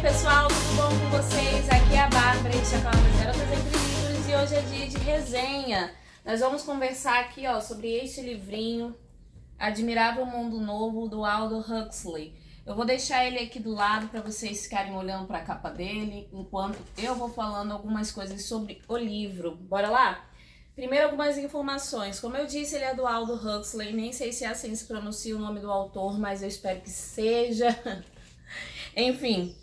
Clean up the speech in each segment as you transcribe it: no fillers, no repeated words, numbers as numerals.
pessoal, tudo bom com vocês? Aqui é a Bárbara, este é o canal das Garotas Entre Livros e hoje é dia de resenha. Nós vamos conversar aqui sobre este livrinho, Admirável Mundo Novo, do Aldous Huxley. Eu vou deixar ele aqui do lado para vocês ficarem olhando para a capa dele, enquanto eu vou falando algumas coisas sobre o livro. Bora lá? Primeiro, algumas informações. Como eu disse, ele é do Aldous Huxley, nem sei se é assim se pronuncia o nome do autor, mas eu espero que seja. Enfim,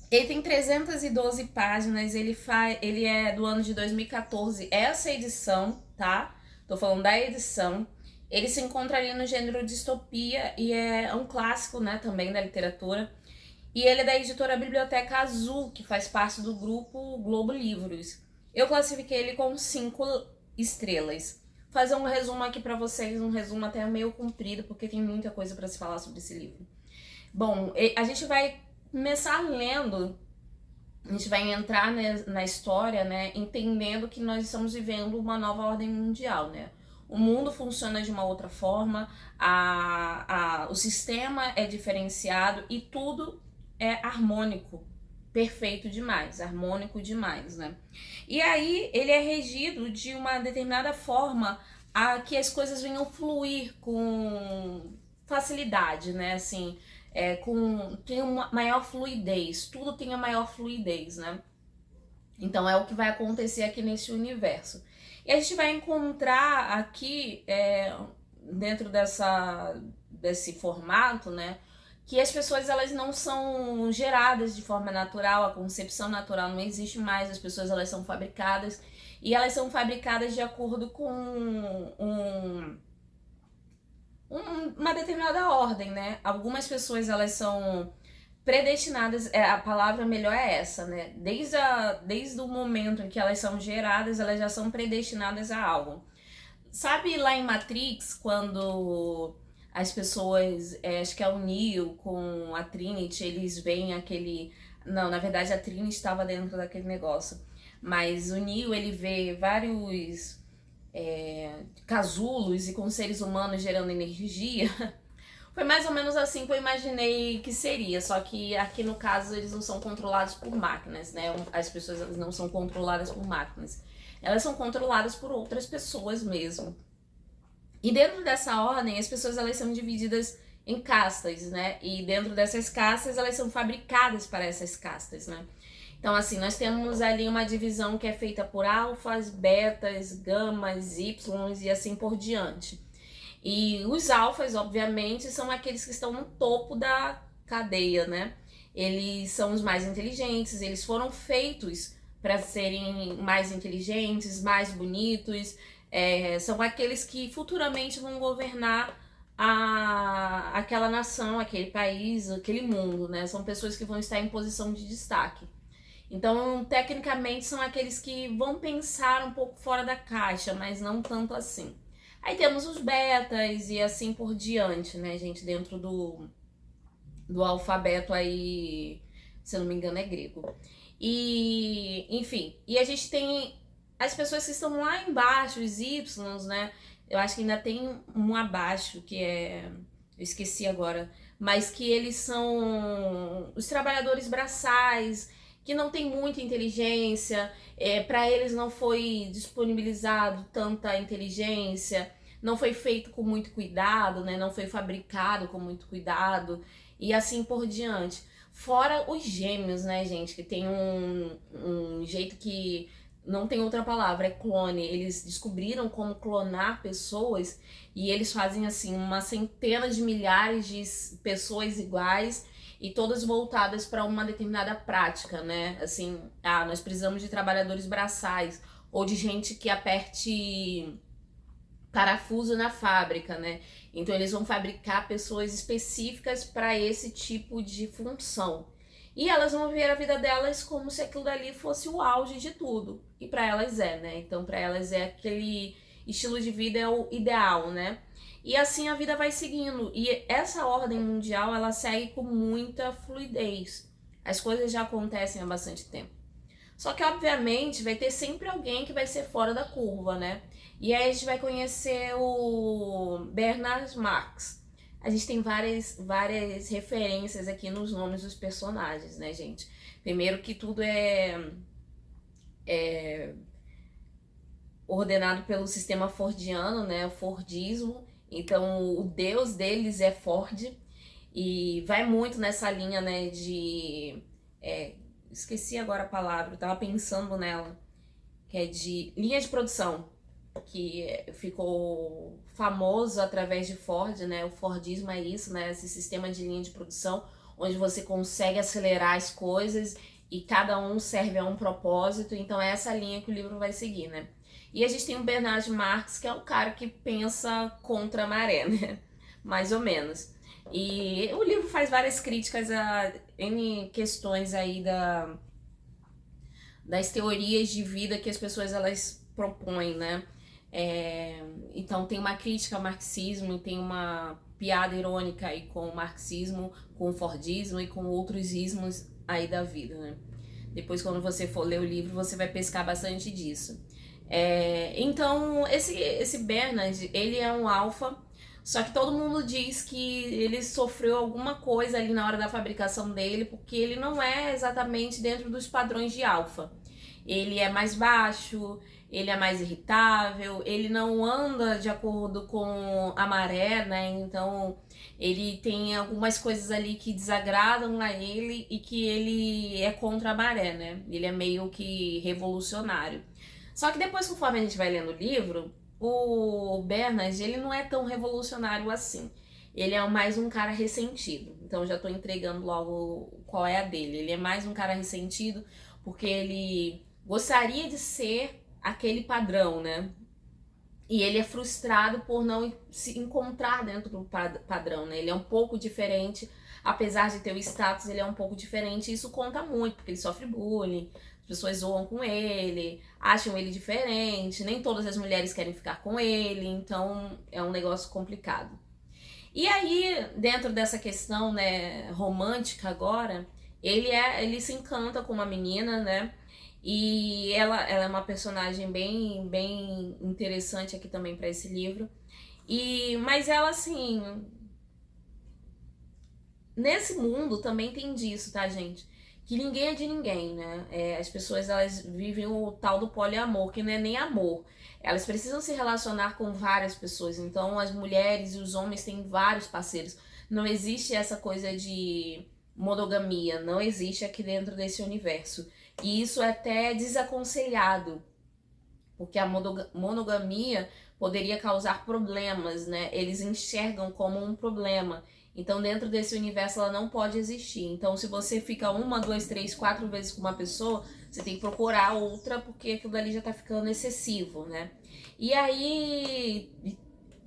ele tem 312 páginas, ele é do ano de 2014, essa edição, tá? Tô falando da edição. Ele se encontra ali no gênero distopia e é um clássico, né, também da literatura. E ele é da editora Biblioteca Azul, que faz parte do grupo Globo Livros. Eu classifiquei ele com 5 estrelas. Vou fazer um resumo aqui pra vocês, um resumo até meio comprido, porque tem muita coisa pra se falar sobre esse livro. Bom, a gente vai começar lendo, a gente vai entrar na história, né, entendendo que nós estamos vivendo uma nova ordem mundial, né? O mundo funciona de uma outra forma, o sistema é diferenciado e tudo é harmônico, perfeito demais, harmônico demais, né? E aí ele é regido de uma determinada forma a que as coisas venham fluir com facilidade, né? Assim, tem uma maior fluidez, tudo tem a maior fluidez, né? Então é o que vai acontecer aqui nesse universo. E a gente vai encontrar aqui, dentro desse formato, né, que as pessoas elas não são geradas de forma natural, a concepção natural não existe mais, as pessoas elas são fabricadas, e elas são fabricadas de acordo com uma determinada ordem, né? Algumas pessoas elas são predestinadas, a palavra melhor é essa, né? Desde o momento em que elas são geradas, elas já são predestinadas a algo. Sabe lá em Matrix, quando as pessoas, acho que é o Neo com a Trinity, eles veem aquele... Não, na verdade a Trinity estava dentro daquele negócio. Mas o Neo, ele vê vários casulos e com seres humanos gerando energia. Foi mais ou menos assim que eu imaginei que seria, só que aqui no caso eles não são controlados por máquinas, né? As pessoas elas não são controladas por máquinas, elas são controladas por outras pessoas mesmo. E dentro dessa ordem as pessoas elas são divididas em castas, né? E dentro dessas castas elas são fabricadas para essas castas, né? Então assim, nós temos ali uma divisão que é feita por alfas, betas, gamas, ys e assim por diante. E os alfas, obviamente, são aqueles que estão no topo da cadeia, né? Eles são os mais inteligentes, eles foram feitos para serem mais inteligentes, mais bonitos, são aqueles que futuramente vão governar aquela nação, aquele país, aquele mundo, né? São pessoas que vão estar em posição de destaque. Então, tecnicamente, são aqueles que vão pensar um pouco fora da caixa, mas não tanto assim. Aí temos os betas e assim por diante, né, gente, dentro do alfabeto aí, se eu não me engano, é grego. E, enfim, e a gente tem as pessoas que estão lá embaixo, os Ys, né, eu acho que ainda tem um abaixo, que eu esqueci agora, mas que eles são os trabalhadores braçais, que não tem muita inteligência, para eles não foi disponibilizado tanta inteligência, não foi feito com muito cuidado, né? Não foi fabricado com muito cuidado e assim por diante. Fora os gêmeos, né, gente, que tem um jeito que não tem outra palavra, é clone. Eles descobriram como clonar pessoas e eles fazem assim uma centena de milhares de pessoas iguais e todas voltadas para uma determinada prática, né? Assim, nós precisamos de trabalhadores braçais ou de gente que aperte parafuso na fábrica, né? Então eles vão fabricar pessoas específicas para esse tipo de função. E elas vão ver a vida delas como se aquilo dali fosse o auge de tudo. E para elas né? Então para elas aquele estilo de vida é o ideal, né? E assim a vida vai seguindo. E essa ordem mundial, ela segue com muita fluidez. As coisas já acontecem há bastante tempo. Só que, obviamente, vai ter sempre alguém que vai ser fora da curva, né? E aí a gente vai conhecer o Bernard Marx. a gente tem várias referências aqui nos nomes dos personagens, né, gente? Primeiro que tudo é ordenado pelo sistema fordiano, né, o Fordismo. Então, o deus deles é Ford, e vai muito nessa linha, né, de... esqueci agora a palavra, eu tava pensando nela, que é de linha de produção, que ficou famoso através de Ford, né, o Fordismo é isso, né, esse sistema de linha de produção, onde você consegue acelerar as coisas e cada um serve a um propósito, então é essa linha que o livro vai seguir, né. E a gente tem o Bernard Marx, que é o cara que pensa contra a maré, né? Mais ou menos. E o livro faz várias críticas a N questões aí das teorias de vida que as pessoas elas propõem, né? Então tem uma crítica ao marxismo, tem uma piada irônica aí com o marxismo, com o Fordismo e com outros ismos aí da vida, né? Depois, quando você for ler o livro, você vai pescar bastante disso. Então, esse Bernard, ele é um alfa, só que todo mundo diz que ele sofreu alguma coisa ali na hora da fabricação dele, porque ele não é exatamente dentro dos padrões de alfa. Ele é mais baixo, ele é mais irritável, ele não anda de acordo com a maré, né? Então, ele tem algumas coisas ali que desagradam a ele e que ele é contra a maré, né? Ele é meio que revolucionário. Só que depois, conforme a gente vai lendo o livro, o Bernard, ele não é tão revolucionário assim. Ele é mais um cara ressentido. Então, já tô entregando logo qual é a dele. Ele é mais um cara ressentido porque ele gostaria de ser aquele padrão, né? E ele é frustrado por não se encontrar dentro do padrão, né? Ele é um pouco diferente, apesar de ter o status, ele é um pouco diferente. E isso conta muito, porque ele sofre bullying, as pessoas zoam com ele, acham ele diferente, nem todas as mulheres querem ficar com ele, então é um negócio complicado. E aí, dentro dessa questão, né, romântica agora, ele se encanta com uma menina, né? E ela é uma personagem bem interessante aqui também para esse livro. Mas ela, assim, nesse mundo também tem disso, tá, gente? Que ninguém é de ninguém, né? As pessoas, elas vivem o tal do poliamor, que não é nem amor. Elas precisam se relacionar com várias pessoas. Então, as mulheres e os homens têm vários parceiros. Não existe essa coisa de monogamia. Não existe aqui dentro desse universo. E isso é até desaconselhado. Porque a monogamia poderia causar problemas, né? Eles enxergam como um problema. Então, dentro desse universo, ela não pode existir. Então, se você fica 1, 2, 3, 4 vezes com uma pessoa, você tem que procurar outra, porque aquilo dali já tá ficando excessivo, né? E aí,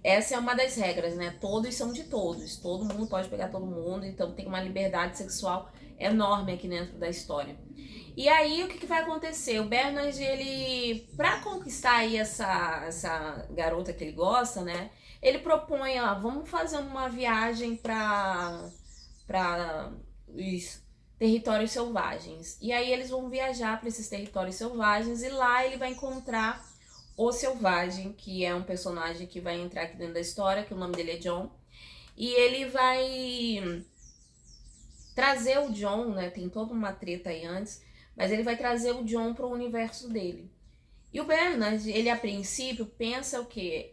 essa é uma das regras, né? Todos são de todos. Todo mundo pode pegar todo mundo, então tem uma liberdade sexual enorme aqui dentro da história. E aí, o que vai acontecer? O Bernard, ele, pra conquistar aí essa garota que ele gosta, né? Ele propõe, ó, vamos fazer uma viagem para os territórios selvagens. E aí eles vão viajar para esses territórios selvagens e lá ele vai encontrar o Selvagem, que é um personagem que vai entrar aqui dentro da história, que o nome dele é John. E ele vai trazer o John, né? Tem toda uma treta aí antes, mas ele vai trazer o John para o universo dele. E o Bernard, ele a princípio pensa o quê?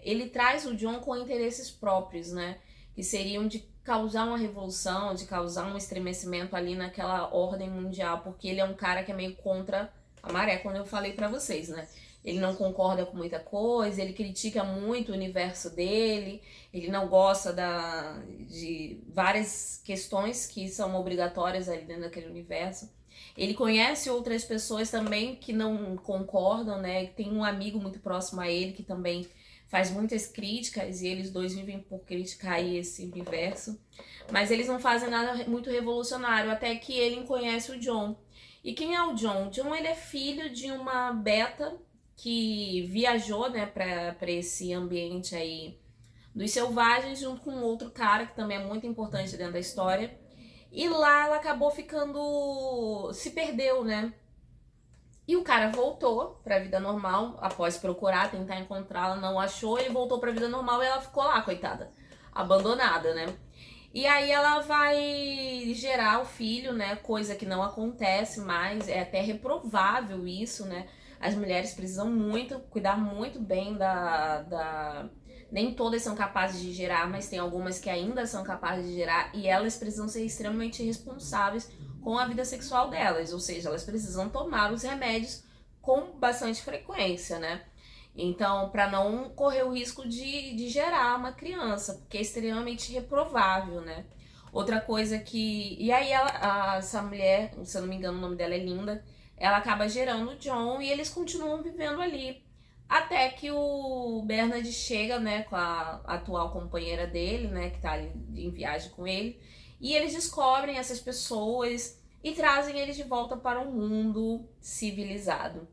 Ele traz o John com interesses próprios, né? Que seriam de causar uma revolução, de causar um estremecimento ali naquela ordem mundial, porque ele é um cara que é meio contra a maré, como eu falei pra vocês, né? Ele não concorda com muita coisa, ele critica muito o universo dele, ele não gosta de várias questões que são obrigatórias ali dentro daquele universo. Ele conhece outras pessoas também que não concordam, né? Tem um amigo muito próximo a ele que também faz muitas críticas e eles dois vivem por criticar aí esse universo. Mas eles não fazem nada muito revolucionário, até que ele conhece o John. E quem é o John? O John, ele é filho de uma beta que viajou, né, para esse ambiente aí dos selvagens, junto com outro cara que também é muito importante dentro da história. E lá ela acabou ficando... se perdeu, né? E o cara voltou pra vida normal, após procurar, tentar encontrá-la, não achou, ele voltou pra vida normal e ela ficou lá, coitada. abandonada, né? E aí ela vai gerar o filho, né? Coisa que não acontece mais, é até reprovável isso, né? As mulheres precisam muito, cuidar muito bem Nem todas são capazes de gerar, mas tem algumas que ainda são capazes de gerar e elas precisam ser extremamente responsáveis com a vida sexual delas, ou seja, elas precisam tomar os remédios com bastante frequência, né? Então, para não correr o risco de gerar uma criança, porque é extremamente reprovável, né? Outra coisa que. E aí, essa mulher, se eu não me engano, o nome dela é Linda, ela acaba gerando o John e eles continuam vivendo ali. Até que o Bernard chega, né, com a atual companheira dele, né, que tá ali em viagem com ele, e eles descobrem essas pessoas e trazem eles de volta para o mundo civilizado.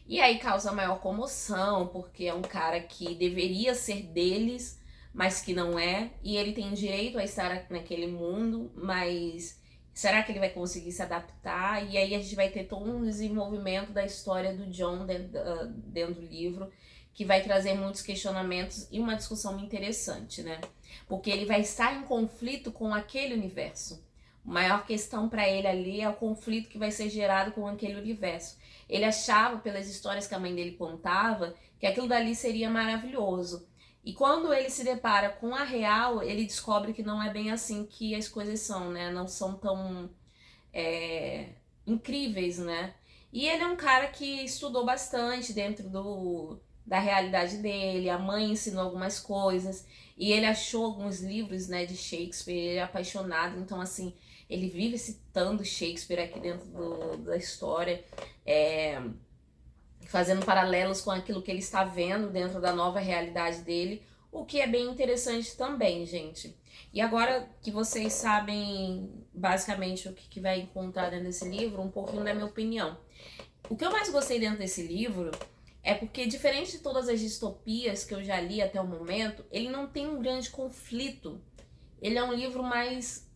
E aí causa maior comoção, porque é um cara que deveria ser deles, mas que não é, e ele tem direito a estar naquele mundo, mas será que ele vai conseguir se adaptar? E aí a gente vai ter todo um desenvolvimento da história do John dentro do livro, que vai trazer muitos questionamentos e uma discussão interessante, né? Porque ele vai estar em conflito com aquele universo. A maior questão para ele ali é o conflito que vai ser gerado com aquele universo. Ele achava, pelas histórias que a mãe dele contava, que aquilo dali seria maravilhoso. E quando ele se depara com a real, ele descobre que não é bem assim que as coisas são, né? Não são tão incríveis, né? E ele é um cara que estudou bastante dentro da realidade dele, a mãe ensinou algumas coisas, e ele achou alguns livros, né, de Shakespeare, ele é apaixonado, então assim, ele vive citando Shakespeare aqui dentro da história, fazendo paralelos com aquilo que ele está vendo dentro da nova realidade dele, o que é bem interessante também, gente. E agora que vocês sabem basicamente o que vai encontrar dentro desse livro, um pouquinho da minha opinião. O que eu mais gostei dentro desse livro é porque, diferente de todas as distopias que eu já li até o momento, ele não tem um grande conflito. Ele é um livro mais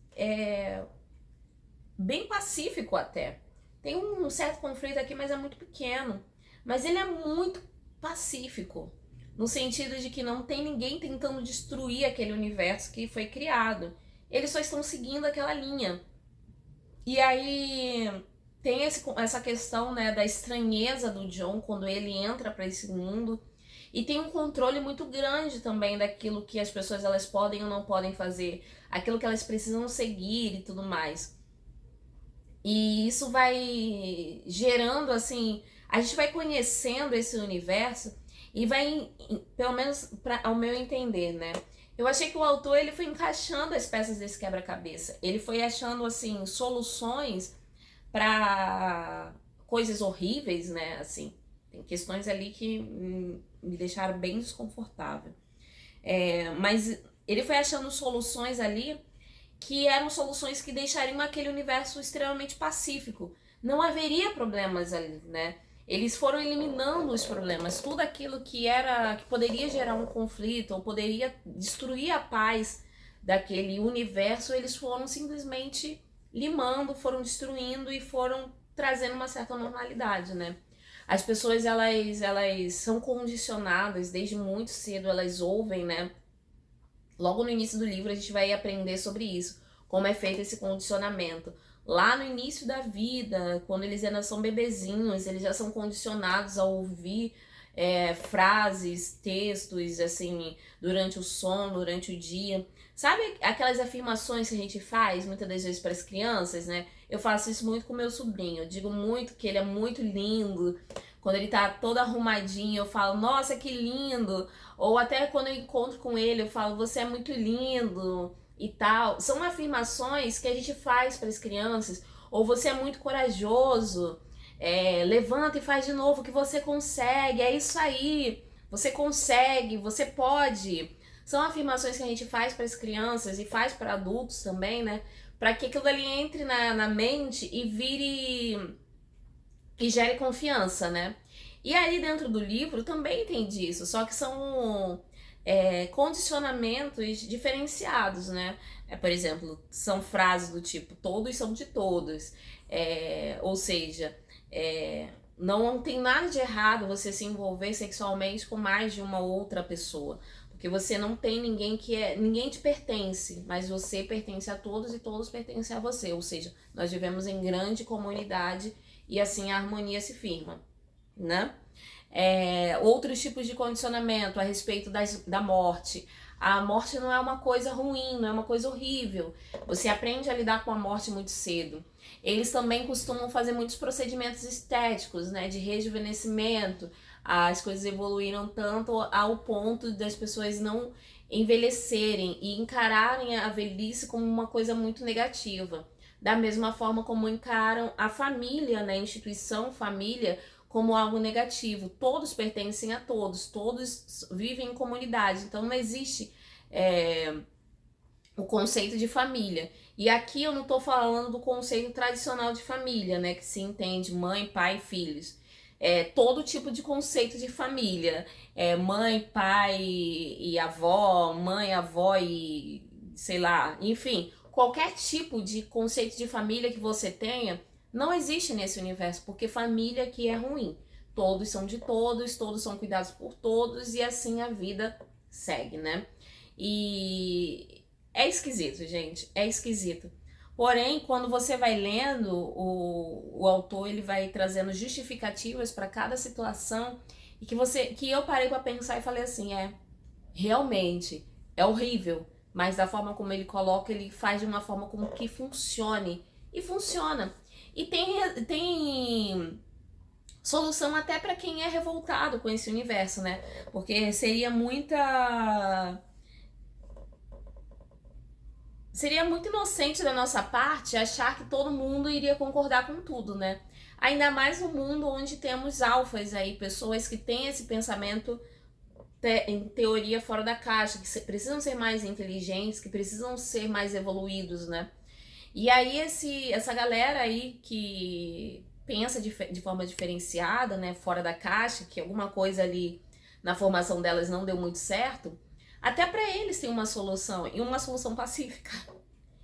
bem pacífico até. Tem um certo conflito aqui, mas é muito pequeno. Mas ele é muito pacífico, no sentido de que não tem ninguém tentando destruir aquele universo que foi criado. Eles só estão seguindo aquela linha. E aí tem essa questão, né, da estranheza do John quando ele entra para esse mundo. E tem um controle muito grande também daquilo que as pessoas elas podem ou não podem fazer, aquilo que elas precisam seguir e tudo mais. E isso vai gerando, assim, a gente vai conhecendo esse universo e vai, pelo menos ao meu entender, né? Eu achei que o autor ele foi encaixando as peças desse quebra-cabeça. Ele foi achando, assim, soluções para coisas horríveis, né? Assim, tem questões ali que me deixaram bem desconfortável. Mas ele foi achando soluções ali que eram soluções que deixariam aquele universo extremamente pacífico. Não haveria problemas ali, né? Eles foram eliminando os problemas, tudo aquilo que poderia gerar um conflito ou poderia destruir a paz daquele universo, eles foram simplesmente limando, foram destruindo e foram trazendo uma certa normalidade, né? As pessoas, elas são condicionadas desde muito cedo, elas ouvem, né? Logo no início do livro a gente vai aprender sobre isso, como é feito esse condicionamento. Lá no início da vida, quando eles ainda são bebezinhos, eles já são condicionados a ouvir frases, textos, assim, durante o sono, durante o dia. Sabe aquelas afirmações que a gente faz muitas das vezes para as crianças, né? Eu faço isso muito com meu sobrinho. Eu digo muito que ele é muito lindo. Quando ele tá todo arrumadinho, eu falo, nossa, que lindo. Ou até quando eu encontro com ele, eu falo, você é muito lindo e tal. São afirmações que a gente faz para as crianças. Ou você é muito corajoso. Levanta e faz de novo que você consegue. É isso aí. Você consegue, você pode. São afirmações que a gente faz para as crianças e faz para adultos também, né? Para que aquilo ali entre na mente e vire e gere confiança, né? E aí dentro do livro também tem disso, só que são condicionamentos diferenciados, né? Por exemplo, são frases do tipo, todos são de todos. Ou seja, não tem nada de errado você se envolver sexualmente com mais de uma outra pessoa. Porque você não tem ninguém ninguém te pertence, mas você pertence a todos e todos pertencem a você. Ou seja, nós vivemos em grande comunidade e assim a harmonia se firma, né? Outros tipos de condicionamento a respeito da morte. A morte não é uma coisa ruim, não é uma coisa horrível. Você aprende a lidar com a morte muito cedo. Eles também costumam fazer muitos procedimentos estéticos, né, de rejuvenescimento. As coisas evoluíram tanto ao ponto das pessoas não envelhecerem e encararem a velhice como uma coisa muito negativa. Da mesma forma como encaram a família, né, a instituição família, como algo negativo. Todos pertencem a todos, todos vivem em comunidade, então não existe o conceito de família. E aqui eu não estou falando do conceito tradicional de família, né, que se entende mãe, pai, filhos. Todo tipo de conceito de família. Mãe, pai e avó, mãe, avó e sei lá, enfim, qualquer tipo de conceito de família que você tenha, não existe nesse universo, porque família aqui é ruim. Todos são de todos, todos são cuidados por todos e assim a vida segue, né? E é esquisito, gente, é esquisito. Porém, quando você vai lendo, o autor ele vai trazendo justificativas para cada situação e que eu parei para pensar e falei assim, realmente é horrível, mas da forma como ele coloca, ele faz de uma forma como que funcione e funciona. E tem solução até para quem é revoltado com esse universo, né? Porque seria muito inocente da nossa parte achar que todo mundo iria concordar com tudo, né? Ainda mais no mundo onde temos alfas aí, pessoas que têm esse pensamento em teoria fora da caixa, que precisam ser mais inteligentes, que precisam ser mais evoluídos, né? E aí essa galera aí que pensa de forma diferenciada, né, fora da caixa, que alguma coisa ali na formação delas não deu muito certo, até para eles tem uma solução, e uma solução pacífica.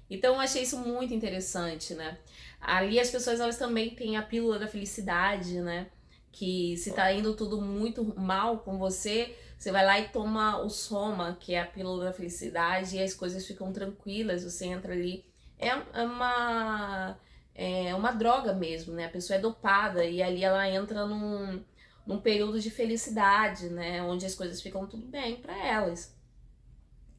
Então eu achei isso muito interessante, né? Ali as pessoas elas também têm a pílula da felicidade, né? Que se tá indo tudo muito mal com você, você vai lá e toma o Soma, que é a pílula da felicidade, e as coisas ficam tranquilas, você entra ali. É uma droga mesmo, né? A pessoa é dopada e ali ela entra num período de felicidade, né? Onde as coisas ficam tudo bem para elas.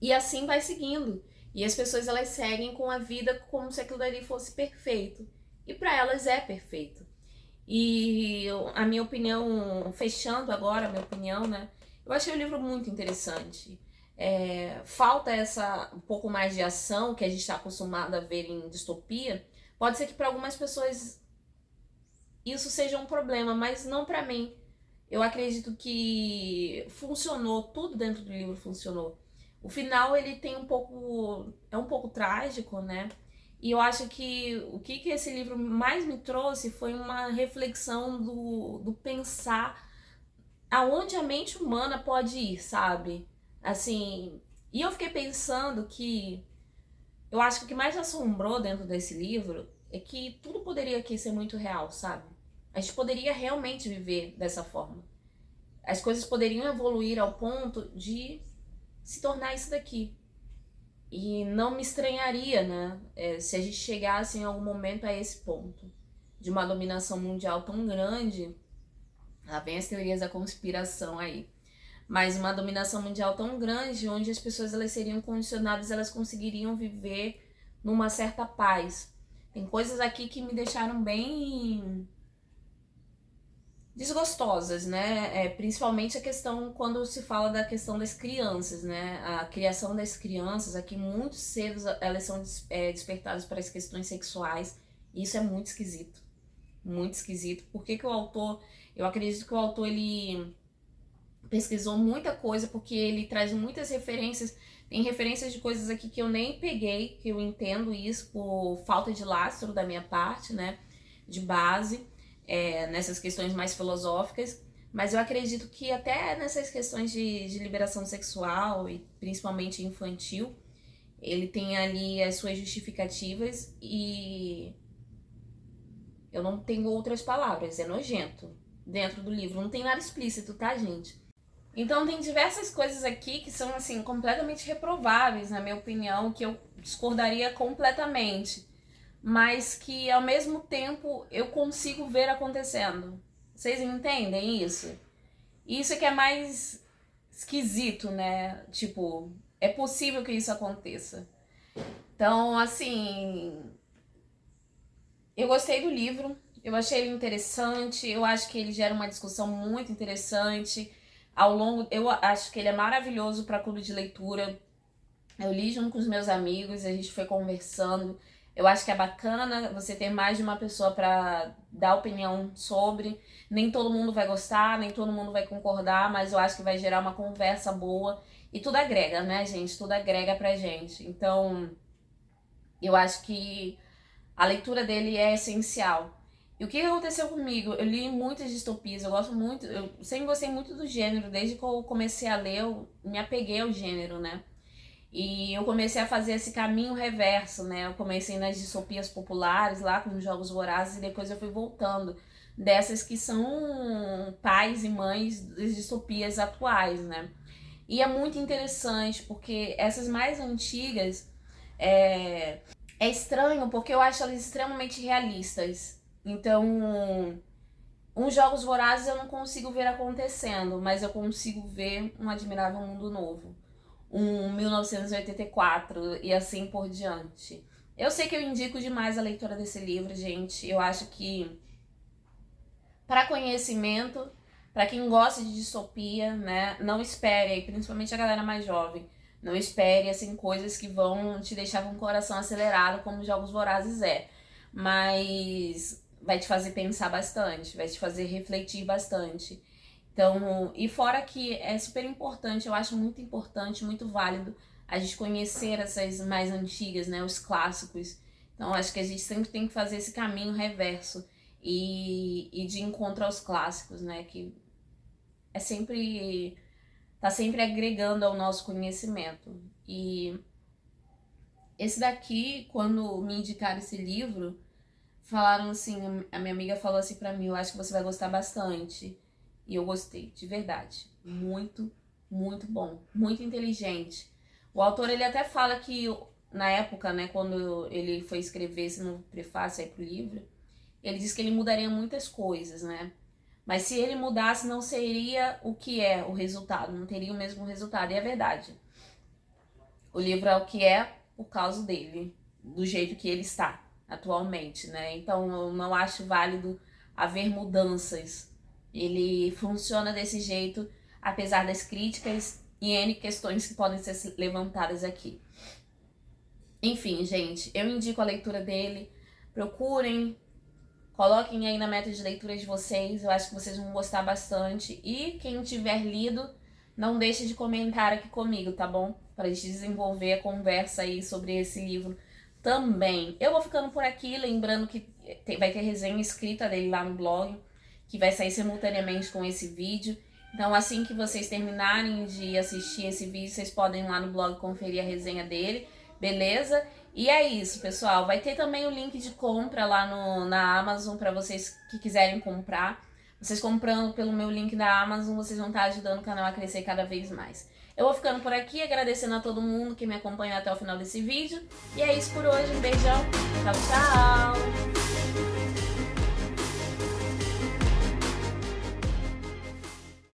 E assim vai seguindo. E as pessoas elas seguem com a vida como se aquilo ali fosse perfeito. E para elas é perfeito. E a minha opinião, fechando agora a minha opinião, né? Eu achei o livro muito interessante. Falta um pouco mais de ação que a gente está acostumado a ver em distopia. Pode ser que para algumas pessoas isso seja um problema, mas não para mim. Eu acredito que funcionou, tudo dentro do livro funcionou. O final ele tem um pouco trágico, né? E eu acho que o que esse livro mais me trouxe foi uma reflexão do pensar aonde a mente humana pode ir, sabe? Assim, e eu fiquei pensando que eu acho que o que mais assombrou dentro desse livro é que tudo poderia aqui ser muito real, sabe? A gente poderia realmente viver dessa forma. As coisas poderiam evoluir ao ponto de se tornar isso daqui. E não me estranharia, né? Se a gente chegasse em algum momento a esse ponto de uma dominação mundial tão grande. Lá vem as teorias da conspiração aí. Mas uma dominação mundial tão grande, onde as pessoas elas seriam condicionadas, elas conseguiriam viver numa certa paz. Tem coisas aqui que me deixaram bem desgostosas, né? Principalmente a questão quando se fala da questão das crianças, né? A criação das crianças, aqui muito cedo elas são despertadas para as questões sexuais. E isso é muito esquisito. Muito esquisito. Por que o autor... Eu acredito que o autor, ele pesquisou muita coisa, porque ele traz muitas referências. Tem referências de coisas aqui que eu nem peguei, que eu entendo isso por falta de lastro da minha parte, né? De base. Nessas questões mais filosóficas, mas eu acredito que até nessas questões de liberação sexual e principalmente infantil, ele tem ali as suas justificativas e eu não tenho outras palavras, é nojento dentro do livro, não tem nada explícito, tá, gente? Então tem diversas coisas aqui que são assim completamente reprováveis, na minha opinião, que eu discordaria completamente, mas que ao mesmo tempo eu consigo ver acontecendo. Vocês entendem isso? Isso é que é mais esquisito, né? Tipo, é possível que isso aconteça. Então, assim, eu gostei do livro, eu achei ele interessante, eu acho que ele gera uma discussão muito interessante. Ao longo, eu acho que ele é maravilhoso para clube de leitura. Eu li junto com os meus amigos, a gente foi conversando. Eu acho que é bacana você ter mais de uma pessoa para dar opinião sobre. Nem todo mundo vai gostar, nem todo mundo vai concordar, mas eu acho que vai gerar uma conversa boa. E tudo agrega, né, gente? Tudo agrega pra gente. Então, eu acho que a leitura dele é essencial. E o que aconteceu comigo? Eu li muitas distopias, eu gosto muito, eu sempre gostei muito do gênero, desde que eu comecei a ler, eu me apeguei ao gênero, né? E eu comecei a fazer esse caminho reverso, né? Eu comecei nas distopias populares, lá com os Jogos Vorazes, e depois eu fui voltando dessas que são pais e mães das distopias atuais, né? E é muito interessante, porque essas mais antigas é estranho, porque eu acho elas extremamente realistas. Então, uns Jogos Vorazes eu não consigo ver acontecendo, mas eu consigo ver um Admirável Mundo Novo, um 1984 e assim por diante. Eu sei que eu indico demais a leitura desse livro, gente. Eu acho que para conhecimento, para quem gosta de distopia, né, não espere, principalmente a galera mais jovem, não espere assim coisas que vão te deixar com o coração acelerado, como Jogos Vorazes é. Mas vai te fazer pensar bastante, vai te fazer refletir bastante. Então, e fora que é super importante, eu acho muito importante, muito válido a gente conhecer essas mais antigas, né, os clássicos. Então, acho que a gente sempre tem que fazer esse caminho reverso e de encontro aos clássicos, né, que é sempre tá sempre agregando ao nosso conhecimento. E esse daqui, quando me indicaram esse livro, falaram assim, a minha amiga falou assim pra mim, eu acho que você vai gostar bastante. E eu gostei, de verdade. Muito, muito bom. Muito inteligente. O autor, ele até fala que, na época, né, quando ele foi escrever esse no prefácio aí pro livro, ele disse que ele mudaria muitas coisas, né? Mas se ele mudasse, não seria o que é o resultado, não teria o mesmo resultado. E é verdade. O livro é o que é por causa dele, do jeito que ele está atualmente, né? Então eu não acho válido haver mudanças. Ele funciona desse jeito, apesar das críticas e N questões que podem ser levantadas aqui. Enfim, gente, eu indico a leitura dele. Procurem, coloquem aí na meta de leitura de vocês, eu acho que vocês vão gostar bastante. E quem tiver lido, não deixe de comentar aqui comigo, tá bom? Para a gente desenvolver a conversa aí sobre esse livro também. Eu vou ficando por aqui, lembrando que vai ter resenha escrita dele lá no blog, que vai sair simultaneamente com esse vídeo. Então, assim que vocês terminarem de assistir esse vídeo, vocês podem ir lá no blog conferir a resenha dele, beleza? E é isso, pessoal. Vai ter também o link de compra lá na Amazon para vocês que quiserem comprar. Vocês comprando pelo meu link da Amazon, vocês vão estar ajudando o canal a crescer cada vez mais. Eu vou ficando por aqui, agradecendo a todo mundo que me acompanhou até o final desse vídeo. E é isso por hoje. Um beijão. Tchau, tchau.